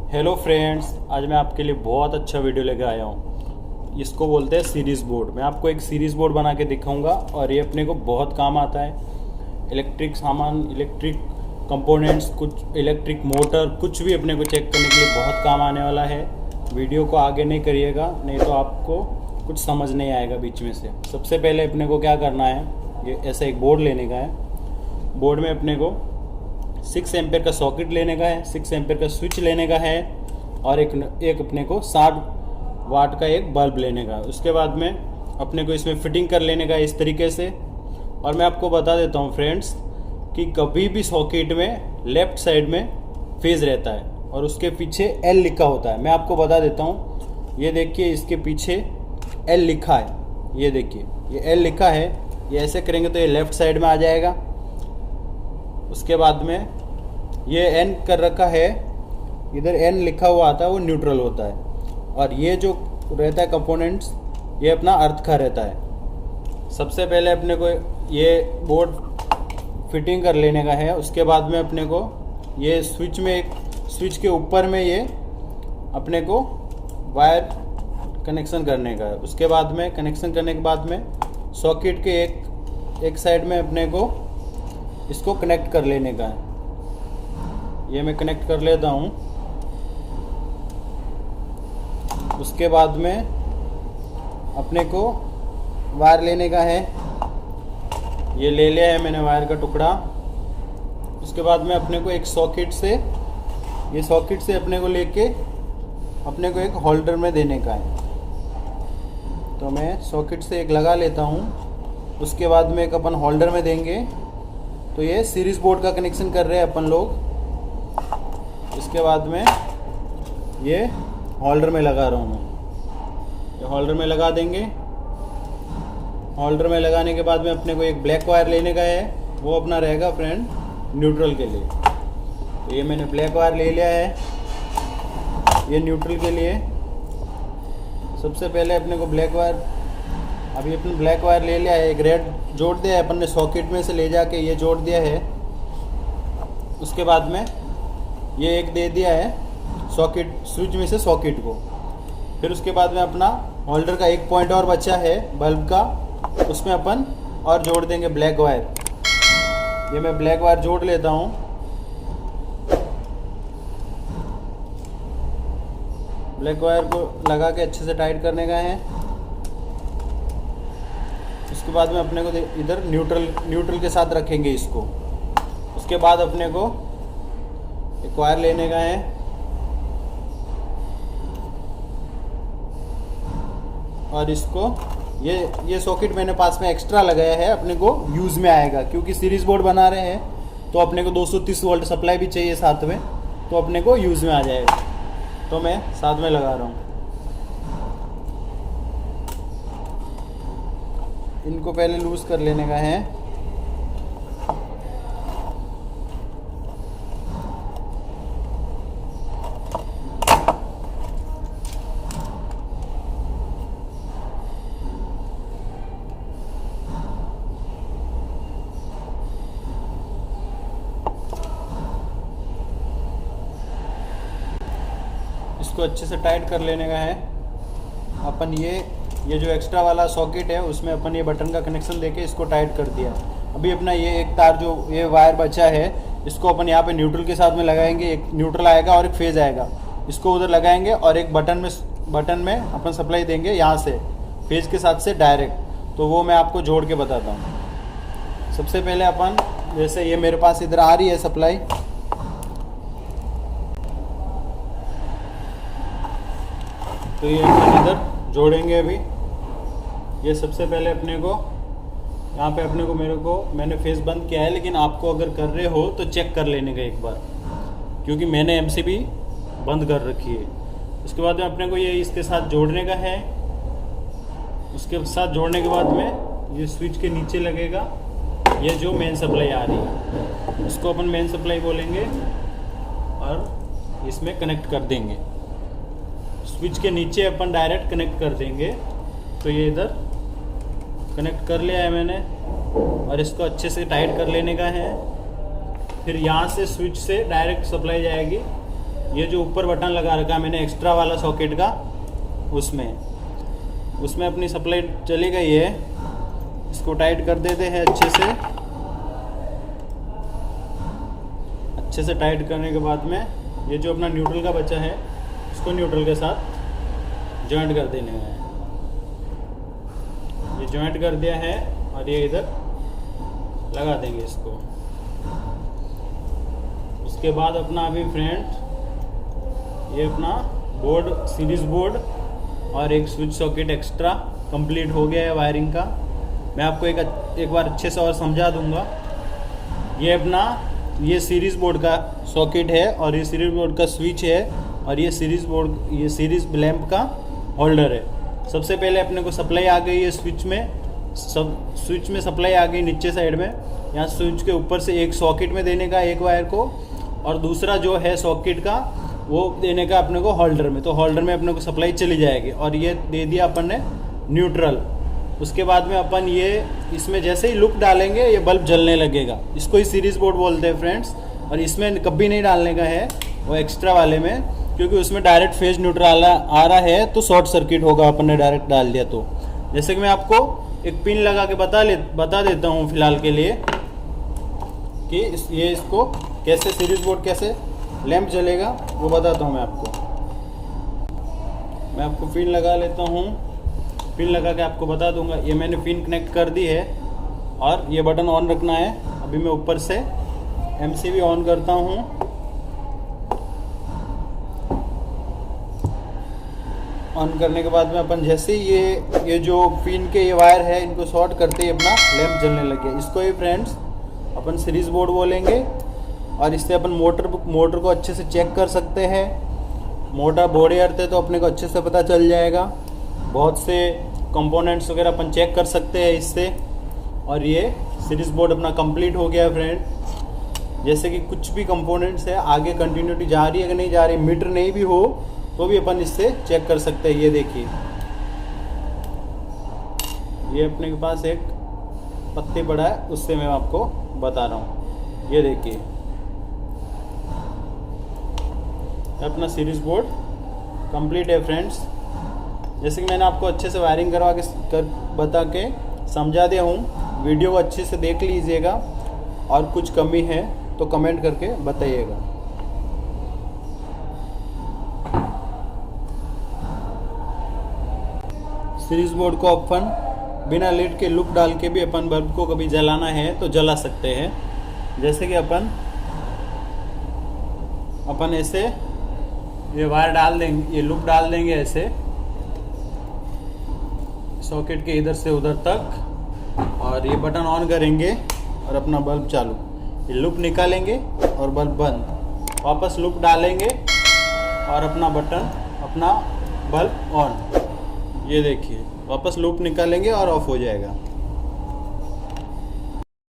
Hello friends, आज मैं आपके लिए बहुत अच्छा वीडियो लेकर आया हूँ। इसको बोलते हैं सीरीज़ बोर्ड। मैं आपको एक सीरीज़ बोर्ड बना के दिखाऊंगा और ये अपने को बहुत काम आता है। इलेक्ट्रिक सामान, इलेक्ट्रिक कंपोनेंट्स, कुछ इलेक्ट्रिक मोटर, कुछ भी अपने को चेक करने के लिए बहुत काम आने वाला है। वीडियो को आगे नहीं करिएगा, नहीं तो आपको कुछ समझ नहीं आएगा बीच में से। सबसे पहले अपने को क्या करना है, ये ऐसा एक बोर्ड लेने का है। बोर्ड में अपने को 6 एम्पेयर का सॉकेट लेने का है, 6 एम्पेयर का स्विच लेने का है और एक अपने को 60 वाट का एक बल्ब लेने का है। उसके बाद में अपने को इसमें फिटिंग कर लेने का है इस तरीके से। और मैं आपको बता देता हूँ फ्रेंड्स कि कभी भी सॉकेट में लेफ़्ट साइड में फेज़ रहता है और उसके पीछे एल लिखा होता है। मैं आपको बता देता हूँ, ये देखिए इसके पीछे एल लिखा है, ये देखिए ये एल लिखा है। ये ऐसे करेंगे तो ये लेफ़्ट साइड में आ जाएगा। उसके बाद में ये एन कर रखा है, इधर एन लिखा हुआ आता है, वो न्यूट्रल होता है। और ये जो रहता है कंपोनेंट्स, ये अपना अर्थ का रहता है। सबसे पहले अपने को ये बोर्ड फिटिंग कर लेने का है। उसके बाद में अपने को ये स्विच के ऊपर में ये अपने को वायर कनेक्शन करने का है। उसके बाद में कनेक्शन करने के बाद में सॉकेट के एक साइड में अपने को इसको कनेक्ट कर लेने का है। ये मैं कनेक्ट कर लेता हूँ। उसके बाद में अपने को वायर लेने का है, ये ले लिया है मैंने वायर का टुकड़ा। उसके बाद में अपने को एक सॉकेट से अपने को लेके अपने को एक होल्डर में देने का है। तो मैं सॉकेट से एक लगा लेता हूँ। उसके बाद में एक अपन होल्डर में देंगे। तो ये सीरीज़ बोर्ड का कनेक्शन कर रहे हैं अपन लोग। इसके बाद में ये होल्डर में लगा रहा हूँ मैं, ये होल्डर में लगा देंगे। होल्डर में लगाने के बाद में अपने को एक ब्लैक वायर लेने का है, वो अपना रहेगा फ्रेंड न्यूट्रल के लिए। तो ये मैंने ब्लैक वायर ले लिया है, ये न्यूट्रल के लिए। सबसे पहले अपने को ब्लैक वायर, अभी अपने ब्लैक वायर ले लिया है, एक रेड जोड़ दिया है अपन ने सॉकेट में से ले जाके, ये जोड़ दिया है। उसके बाद में ये एक दे दिया है सॉकेट, स्विच में से सॉकेट को। फिर उसके बाद में अपना होल्डर का एक पॉइंट और बचा है बल्ब का, उसमें अपन और जोड़ देंगे ब्लैक वायर। ये मैं ब्लैक वायर जोड़ लेता हूँ। ब्लैक वायर को लगा के अच्छे से टाइट करने का है। उसके बाद में अपने को इधर न्यूट्रल के साथ रखेंगे इसको। उसके बाद अपने को एक वायर लेने का है और इसको ये सॉकेट मैंने पास में एक्स्ट्रा लगाया है, अपने को यूज़ में आएगा। क्योंकि सीरीज़ बोर्ड बना रहे हैं तो अपने को 230 वोल्ट सप्लाई भी चाहिए साथ में, तो अपने को यूज़ में आ जाएगा। तो मैं साथ में लगा रहा हूँ। इनको पहले लूज़ कर लेने का है। इसको अच्छे से टाइट कर लेने का है। अपन ये जो एक्स्ट्रा वाला सॉकेट है उसमें अपन ये बटन का कनेक्शन देके इसको टाइट कर दिया। अभी अपना ये एक तार जो ये वायर बचा है, इसको अपन यहाँ पे न्यूट्रल के साथ में लगाएंगे। एक न्यूट्रल आएगा और एक फेज़ आएगा, इसको उधर लगाएंगे और एक बटन में अपन सप्लाई देंगे यहाँ से फेज़ के साथ से डायरेक्ट। तो वो मैं आपको जोड़ के बताता हूँ। सबसे पहले अपन, जैसे ये मेरे पास इधर आ रही है सप्लाई, तो ये अपन इधर जोड़ेंगे। अभी ये सबसे पहले अपने को यहाँ पे मैंने फेस बंद किया है, लेकिन आपको अगर कर रहे हो तो चेक कर लेने का एक बार, क्योंकि मैंने एमसीबी बंद कर रखी है। उसके बाद में अपने को ये इसके साथ जोड़ने का है। उसके साथ जोड़ने के बाद में ये स्विच के नीचे लगेगा, ये जो मेन सप्लाई आ रही है इसको अपन मेन सप्लाई बोलेंगे और इसमें कनेक्ट कर देंगे। स्विच के नीचे अपन डायरेक्ट कनेक्ट कर देंगे। तो ये इधर कनेक्ट कर लिया है मैंने और इसको अच्छे से टाइट कर लेने का है। फिर यहाँ से स्विच से डायरेक्ट सप्लाई जाएगी ये जो ऊपर बटन लगा रखा है मैंने एक्स्ट्रा वाला सॉकेट का, उसमें अपनी सप्लाई चली गई है। इसको टाइट कर देते हैं अच्छे से टाइट करने के बाद में ये जो अपना न्यूट्रल का बचा है इसको न्यूट्रल के साथ जॉइंट कर देने है। ये जॉइंट कर दिया है और ये इधर लगा देंगे इसको। उसके बाद अपना अभी फ्रेंड ये अपना बोर्ड, सीरीज बोर्ड और एक स्विच सॉकेट एक्स्ट्रा कंप्लीट हो गया है वायरिंग का। मैं आपको एक बार अच्छे से और समझा दूंगा। ये सीरीज बोर्ड का सॉकेट है और ये सीरीज बोर्ड का स्विच है और ये सीरीज लैंप का होल्डर है। सबसे पहले अपने को सप्लाई आ गई है स्विच में सप्लाई आ गई नीचे साइड में। यहाँ स्विच के ऊपर से एक सॉकेट में देने का एक वायर को, और दूसरा जो है सॉकेट का वो देने का अपने को होल्डर में। तो होल्डर में अपने को सप्लाई चली जाएगी और ये दे दिया अपन ने न्यूट्रल। उसके बाद में अपन ये इसमें जैसे ही लुक डालेंगे ये बल्ब जलने लगेगा। इसको ही सीरीज बोर्ड बोलते हैं फ्रेंड्स। और इसमें कभी नहीं डालने का है वो एक्स्ट्रा वाले में, क्योंकि उसमें डायरेक्ट फेज न्यूट्रल आ रहा है तो शॉर्ट सर्किट होगा अपन ने डायरेक्ट डाल दिया तो। जैसे कि मैं आपको एक पिन लगा के बता देता हूँ फिलहाल के लिए कि इसको कैसे सीरीज बोर्ड कैसे लैंप जलेगा वो बताता हूँ मैं आपको पिन लगा लेता हूँ। पिन लगा के आपको बता दूंगा। ये मैंने पिन कनेक्ट कर दी है और ये बटन ऑन रखना है। अभी मैं ऊपर से MCB ऑन करता हूँ। ऑन करने के बाद में अपन जैसे ही ये जो पिन के ये वायर है इनको शॉर्ट करते ही अपना लैंप जलने लगे। इसको ही फ्रेंड्स अपन सीरीज बोर्ड बोलेंगे। और इससे अपन मोटर को अच्छे से चेक कर सकते हैं। मोटर बॉडी अर्थ है तो अपने को अच्छे से पता चल जाएगा। बहुत से कंपोनेंट्स वगैरह अपन चेक कर सकते हैं इससे। और ये सीरीज बोर्ड अपना कंप्लीट हो गया फ्रेंड। जैसे कि कुछ भी कंपोनेंट्स है आगे कंटिन्यूटी जा रही है कि नहीं जा रही, मीटर नहीं भी हो तो भी अपन इससे चेक कर सकते हैं। ये देखिए ये अपने के पास एक पत्ती पड़ा है, उससे मैं आपको बता रहा हूँ। ये देखिए अपना सीरीज बोर्ड कंप्लीट है फ्रेंड्स। जैसे कि मैंने आपको अच्छे से वायरिंग करवा के बता के समझा दिया हूँ। वीडियो को अच्छे से देख लीजिएगा और कुछ कमी है तो कमेंट करके बताइएगा। सीरीज बोर्ड को अपन बिना लीड के लुक डाल के भी अपन बल्ब को कभी जलाना है तो जला सकते हैं। जैसे कि अपन ऐसे ये वायर डाल देंगे, ये लुक डाल देंगे ऐसे सॉकेट के इधर से उधर तक और ये बटन ऑन करेंगे और अपना बल्ब चालू। ये लुक निकालेंगे और बल्ब बंद। वापस लुक डालेंगे और अपना बल्ब ऑन। ये देखिए वापस लूप निकालेंगे और ऑफ हो जाएगा।